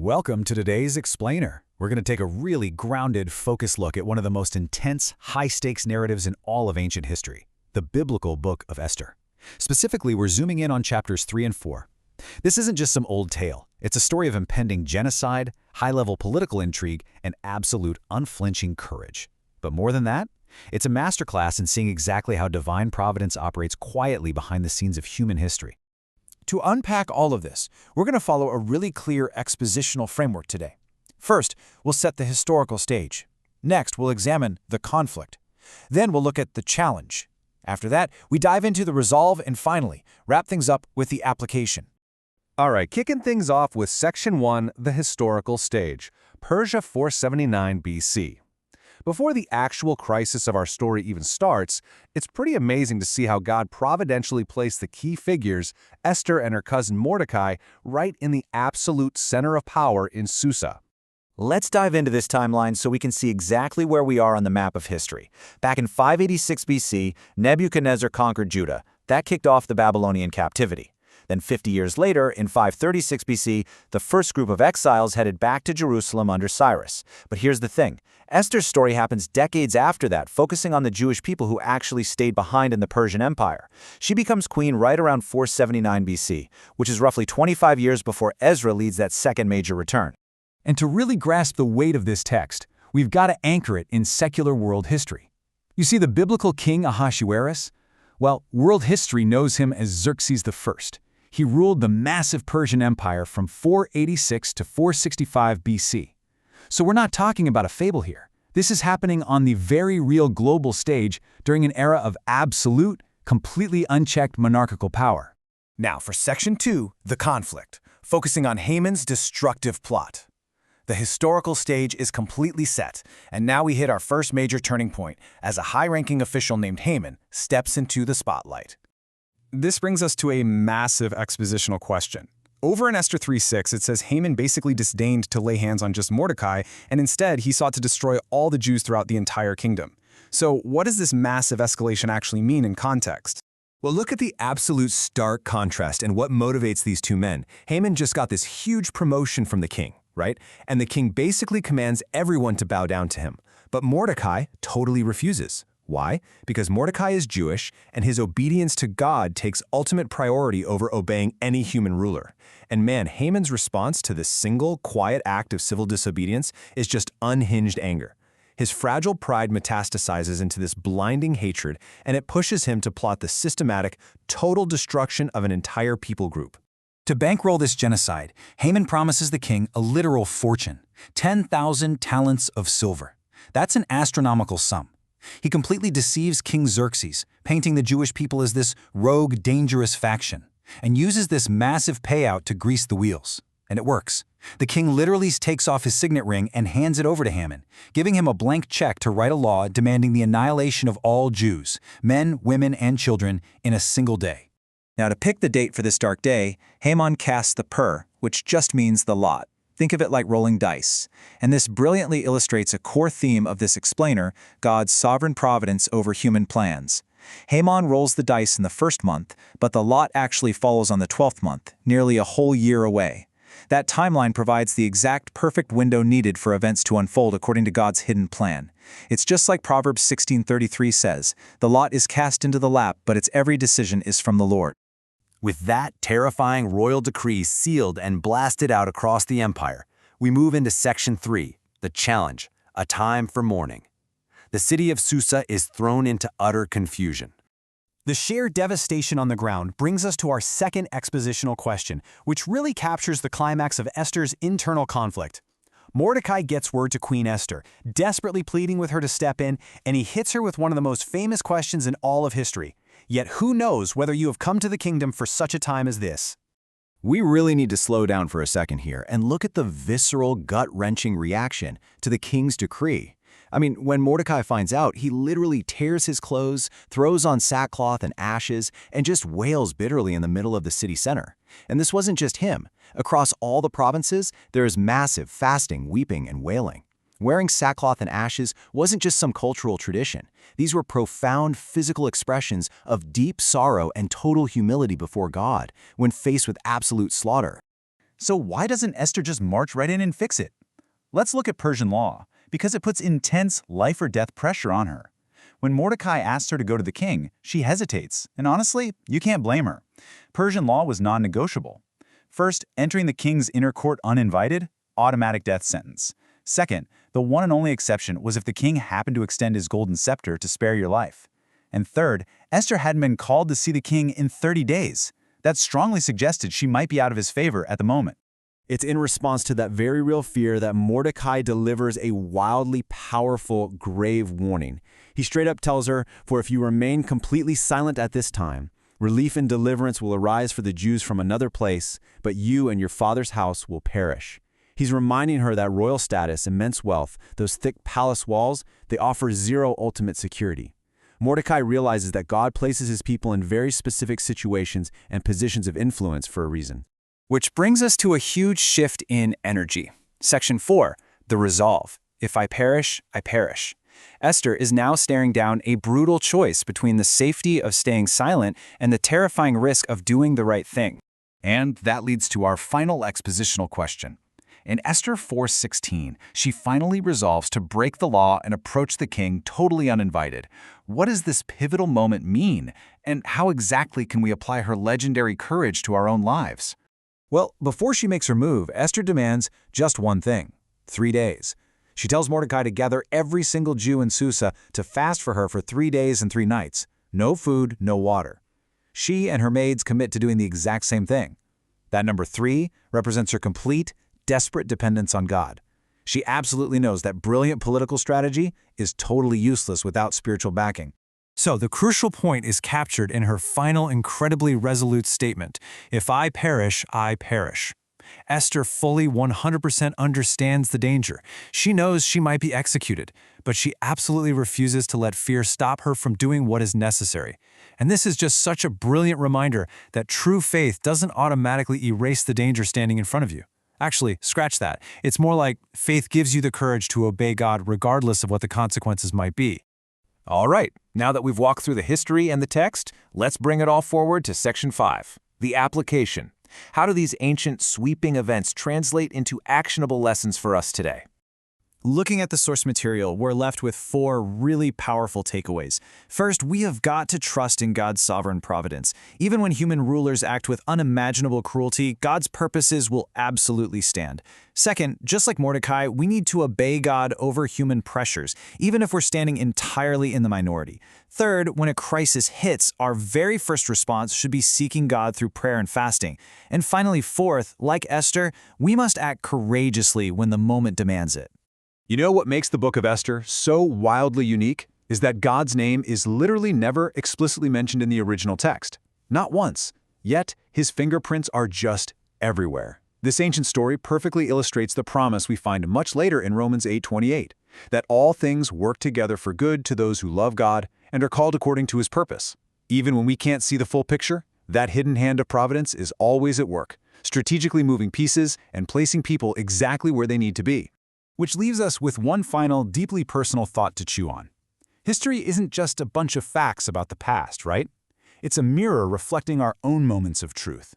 Welcome to today's Explainer. We're going to take a really grounded, focused look at one of the most intense, high-stakes narratives in all of ancient history, the biblical Book of Esther. Specifically, we're zooming in on chapters 3 and 4. This isn't just some old tale. It's a story of impending genocide, high-level political intrigue, and absolute unflinching courage. But more than that, it's a masterclass in seeing exactly how divine providence operates quietly behind the scenes of human history. To unpack all of this, we're going to follow a really clear expositional framework today. First, we'll set the historical stage. Next, we'll examine the conflict. Then we'll look at the challenge. After that, we dive into the resolve and finally, wrap things up with the application. All right, kicking things off with Section 1, the historical stage, Persia 479 BC. Before the actual crisis of our story even starts, it's pretty amazing to see how God providentially placed the key figures, Esther and her cousin Mordecai, right in the absolute center of power in Susa. Let's dive into this timeline so we can see exactly where we are on the map of history. Back in 586 BC, Nebuchadnezzar conquered Judah. That kicked off the Babylonian captivity. Then 50 years later, in 536 BC, the first group of exiles headed back to Jerusalem under Cyrus. But here's the thing. Esther's story happens decades after that, focusing on the Jewish people who actually stayed behind in the Persian Empire. She becomes queen right around 479 BC, which is roughly 25 years before Ezra leads that second major return. And to really grasp the weight of this text, we've got to anchor it in secular world history. You see the biblical king Ahasuerus? Well, world history knows him as Xerxes I. He ruled the massive Persian Empire from 486 to 465 BC. So we're not talking about a fable here. This is happening on the very real global stage during an era of absolute, completely unchecked monarchical power. Now for Section 2, the conflict, focusing on Haman's destructive plot. The historical stage is completely set, and now we hit our first major turning point as a high-ranking official named Haman steps into the spotlight. This brings us to a massive expositional question. Over in Esther 3:6, it says Haman basically disdained to lay hands on just Mordecai, and instead he sought to destroy all the Jews throughout the entire kingdom. So what does this massive escalation actually mean in context? Well, look at the absolute stark contrast and what motivates these two men. Haman just got this huge promotion from the king, right? And the king basically commands everyone to bow down to him. But Mordecai totally refuses. Why? Because Mordecai is Jewish, and his obedience to God takes ultimate priority over obeying any human ruler. And man, Haman's response to this single, quiet act of civil disobedience is just unhinged anger. His fragile pride metastasizes into this blinding hatred, and it pushes him to plot the systematic, total destruction of an entire people group. To bankroll this genocide, Haman promises the king a literal fortune, 10,000 talents of silver. That's an astronomical sum. He completely deceives King Xerxes, painting the Jewish people as this rogue, dangerous faction, and uses this massive payout to grease the wheels. And it works. The king literally takes off his signet ring and hands it over to Haman, giving him a blank check to write a law demanding the annihilation of all Jews, men, women, and children, in a single day. Now, to pick the date for this dark day, Haman casts the pur, which just means the lot. Think of it like rolling dice. And this brilliantly illustrates a core theme of this explainer, God's sovereign providence over human plans. Haman rolls the dice in the first month, but the lot actually falls on the 12th month, nearly a whole year away. That timeline provides the exact perfect window needed for events to unfold according to God's hidden plan. It's just like Proverbs 16:33 says, "The lot is cast into the lap, but its every decision is from the Lord." With that terrifying royal decree sealed and blasted out across the empire, we move into Section 3, the challenge, a time for mourning. The city of Susa is thrown into utter confusion. The sheer devastation on the ground brings us to our second expositional question, which really captures the climax of Esther's internal conflict. Mordecai gets word to Queen Esther, desperately pleading with her to step in, and he hits her with one of the most famous questions in all of history. Yet who knows whether you have come to the kingdom for such a time as this? We really need to slow down for a second here and look at the visceral, gut-wrenching reaction to the king's decree. I mean, when Mordecai finds out, he literally tears his clothes, throws on sackcloth and ashes, and just wails bitterly in the middle of the city center. And this wasn't just him. Across all the provinces, there is massive fasting, weeping, and wailing. Wearing sackcloth and ashes wasn't just some cultural tradition. These were profound physical expressions of deep sorrow and total humility before God when faced with absolute slaughter. So why doesn't Esther just march right in and fix it? Let's look at Persian law, because it puts intense life-or-death pressure on her. When Mordecai asks her to go to the king, she hesitates, and honestly, you can't blame her. Persian law was non-negotiable. First, entering the king's inner court uninvited, automatic death sentence. Second, the one and only exception was if the king happened to extend his golden scepter to spare your life. And third, Esther hadn't been called to see the king in 30 days. That strongly suggested she might be out of his favor at the moment. It's in response to that very real fear that Mordecai delivers a wildly powerful, grave warning. He straight up tells her, "For if you remain completely silent at this time, relief and deliverance will arise for the Jews from another place, but you and your father's house will perish." He's reminding her that royal status, immense wealth, those thick palace walls, they offer zero ultimate security. Mordecai realizes that God places his people in very specific situations and positions of influence for a reason. Which brings us to a huge shift in energy. Section 4, the resolve. If I perish, I perish. Esther is now staring down a brutal choice between the safety of staying silent and the terrifying risk of doing the right thing. And that leads to our final expositional question. In Esther 4:16, she finally resolves to break the law and approach the king totally uninvited. What does this pivotal moment mean, and how exactly can we apply her legendary courage to our own lives? Well, before she makes her move, Esther demands just one thing: 3 days. She tells Mordecai to gather every single Jew in Susa to fast for her for 3 days and 3 nights. No food, no water. She and her maids commit to doing the exact same thing. That number 3 represents her complete, desperate dependence on God. She absolutely knows that brilliant political strategy is totally useless without spiritual backing. So the crucial point is captured in her final incredibly resolute statement, "If I perish, I perish." Esther fully 100% understands the danger. She knows she might be executed, but she absolutely refuses to let fear stop her from doing what is necessary. And this is just such a brilliant reminder that true faith doesn't automatically erase the danger standing in front of you. Actually, scratch that. It's more like faith gives you the courage to obey God regardless of what the consequences might be. All right, now that we've walked through the history and the text, let's bring it all forward to Section 5, the application. How do these ancient, sweeping events translate into actionable lessons for us today? Looking at the source material, we're left with 4 really powerful takeaways. First, we have got to trust in God's sovereign providence. Even when human rulers act with unimaginable cruelty, God's purposes will absolutely stand. Second, just like Mordecai, we need to obey God over human pressures, even if we're standing entirely in the minority. Third, when a crisis hits, our very first response should be seeking God through prayer and fasting. And finally, fourth, like Esther, we must act courageously when the moment demands it. You know what makes the Book of Esther so wildly unique? Is that God's name is literally never explicitly mentioned in the original text. Not once. Yet, his fingerprints are just everywhere. This ancient story perfectly illustrates the promise we find much later in Romans 8:28, that all things work together for good to those who love God and are called according to his purpose. Even when we can't see the full picture, that hidden hand of providence is always at work, strategically moving pieces and placing people exactly where they need to be. Which leaves us with one final, deeply personal thought to chew on. History isn't just a bunch of facts about the past, right? It's a mirror reflecting our own moments of truth.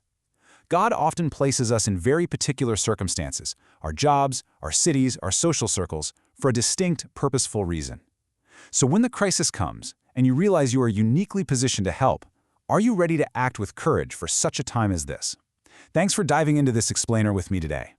God often places us in very particular circumstances, our jobs, our cities, our social circles, for a distinct, purposeful reason. So when the crisis comes, and you realize you are uniquely positioned to help, are you ready to act with courage for such a time as this? Thanks for diving into this explainer with me today.